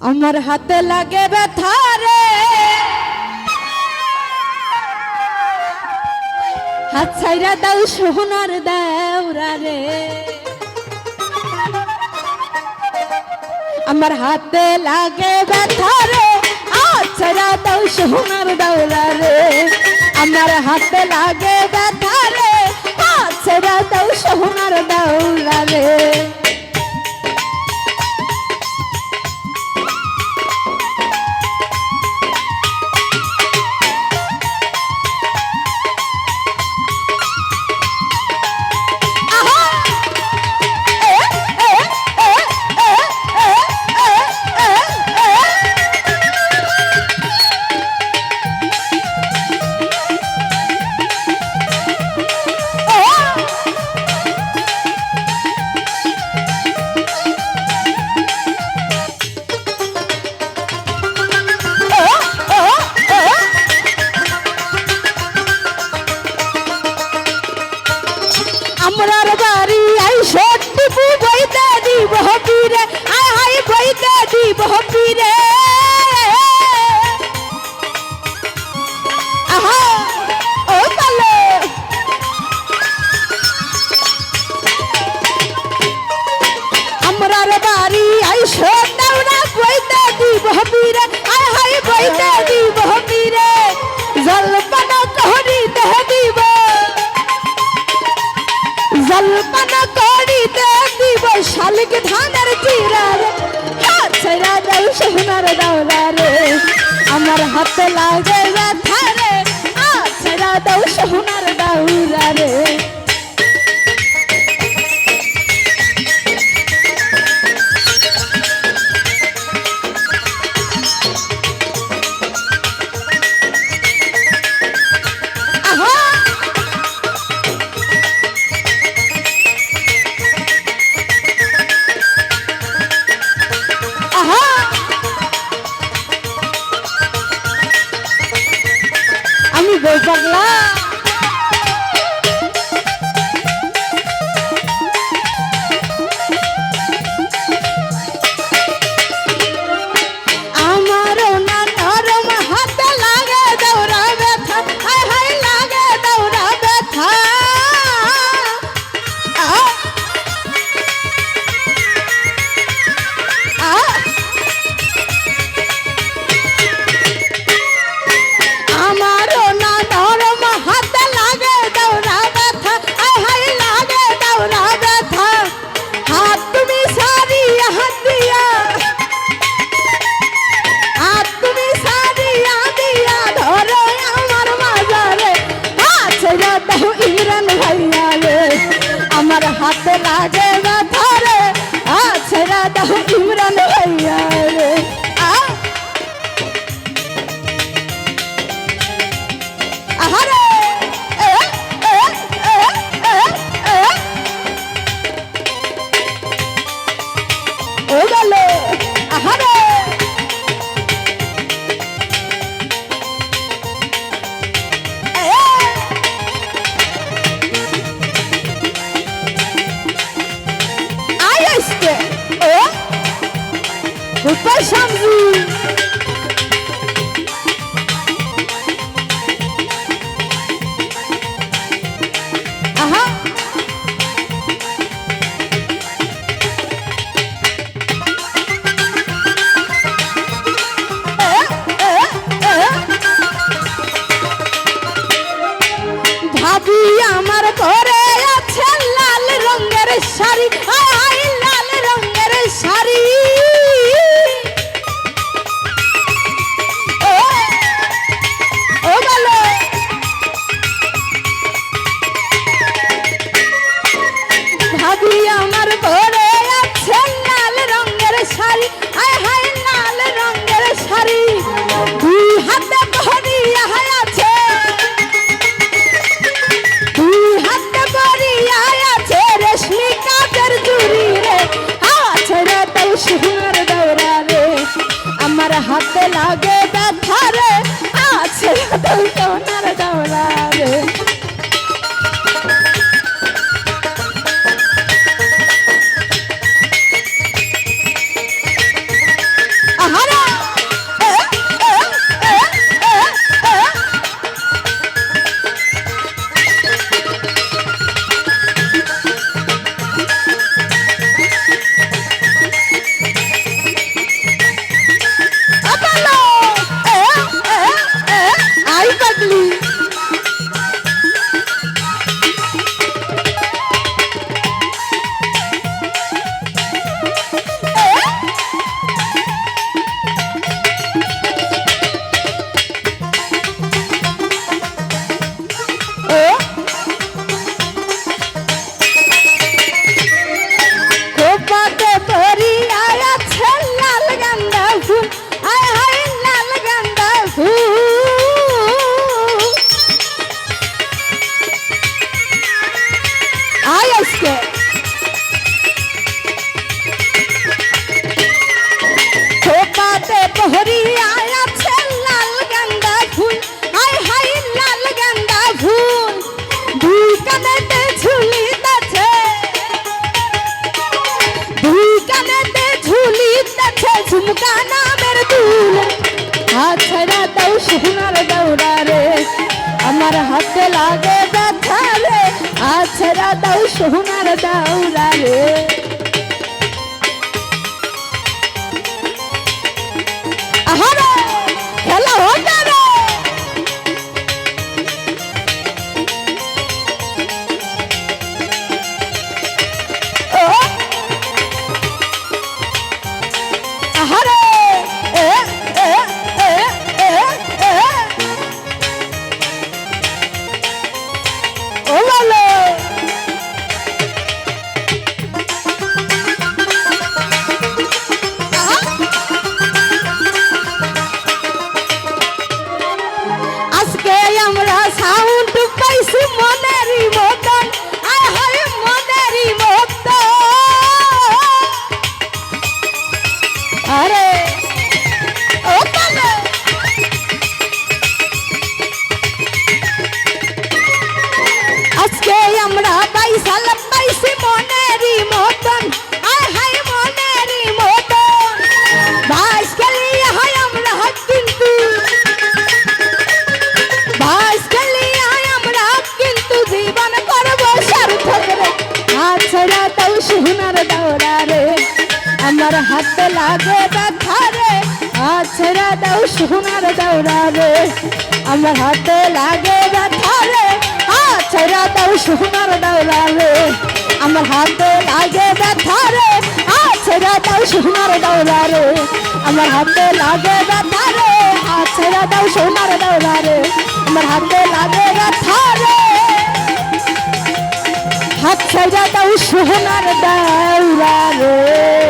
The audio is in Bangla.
আমার হাতে লাগে ব্যথা রে, হাত ছাইরা দাও সোনার দেওরা রে। আমার হাতে লাগে ব্যথা রে, হাত ছাইরা দাও সোনার দেওরা রে। আমার হাতে লাগে ব্যথা রে, হাত ছাইরা দাও সোনার দেওরা রে। আমরার বাড়ি আই সত্যি বইতে দিব পীরে, আয় হাই বইতে দিব পীরে। আহা ও কালে আমরার বাড়ি আই সত্যি বইতে দিব পীরে, আয় হাই বইতে দিব পীরে। জলপান করিতে দিব, জলপান করিতে দিব শালিক ধানের চিরা রে। হাত ছাইরা দাও সোনার দেওরা রে। আমার হাতে লাগে ব্যথা রে, হাত ছাইরা দাও সোনার দেওরা রে। আমি বই পাগলা, আমারও না নরম হাতে লাগে দেওরা ব্যথা, হায় হায় লাগে দেওরা ব্যথা। আমারও না নরম হাতে লাগে দেওরা ব্যথা, আয় হায় লাগে দেওরা ব্যথা। হাত তুমি সারিয়া হাত দিয়া, হাত তুমি সারিয়া দিয়া ধরো আমার মাজারে। হাত ছেড়ে দাও ইমরান ভাইয়া রে। আমার হাতে লাগে ব্যথা রে, হাত ছেড়ে দাও ইমরান ভাইয়া রে। আহারে ও গেলে আহারে। আয় আসতে ও উপায় সামজি। আহা ভাবি আমার ঘরে আছে লাল রঙের শাড়ি, আয় লাল রঙের শাড়ি। ঝুমকা নামের দুল হাত ছাড়া দাও সোনার দৌড়া রে আমার হাতে লাগে ব্যথা রে হাত ছাড়া দাও সোনার দৌড়া রে আহারে খেলা হচ্ছে রে আহারে ও বলো আজকে আমরা সাউন্ড পাইছি মনেরই মতন আয় হয় মনেরই মতন আরে ও বলো আজকে আমরা পাইসাল পাইছি মনেরই মতন আয় হায় মনেরই মতন বাস খেলিয়ে হয় আমরা কিন্তু বাস খেলিয়ে হয় আমরা কিন্তু জীবন করবো সার্থক রে হাত ছাড়া দাও সোনার দৌড়া রে আমার হাতে লাগে ব্যথা রে হাত ছাড়া দাও সোনার দৌড়া রে আমার হাতে লাগে ব্যথা রে হাত ছাড়া দাও সোনার দৌড়া রে আমার হাতে লাগে ব্যথা রে হাত ছাড়া দাও সোনার দৌড়া রে আমার হাতে লাগে ব্যথা রে হাত ছাড়া দাও সোনার দৌড়া রে আমার হাতে লাগে ব্যথা রে হাত ছাড়া দাও সোনার দৌড়া রে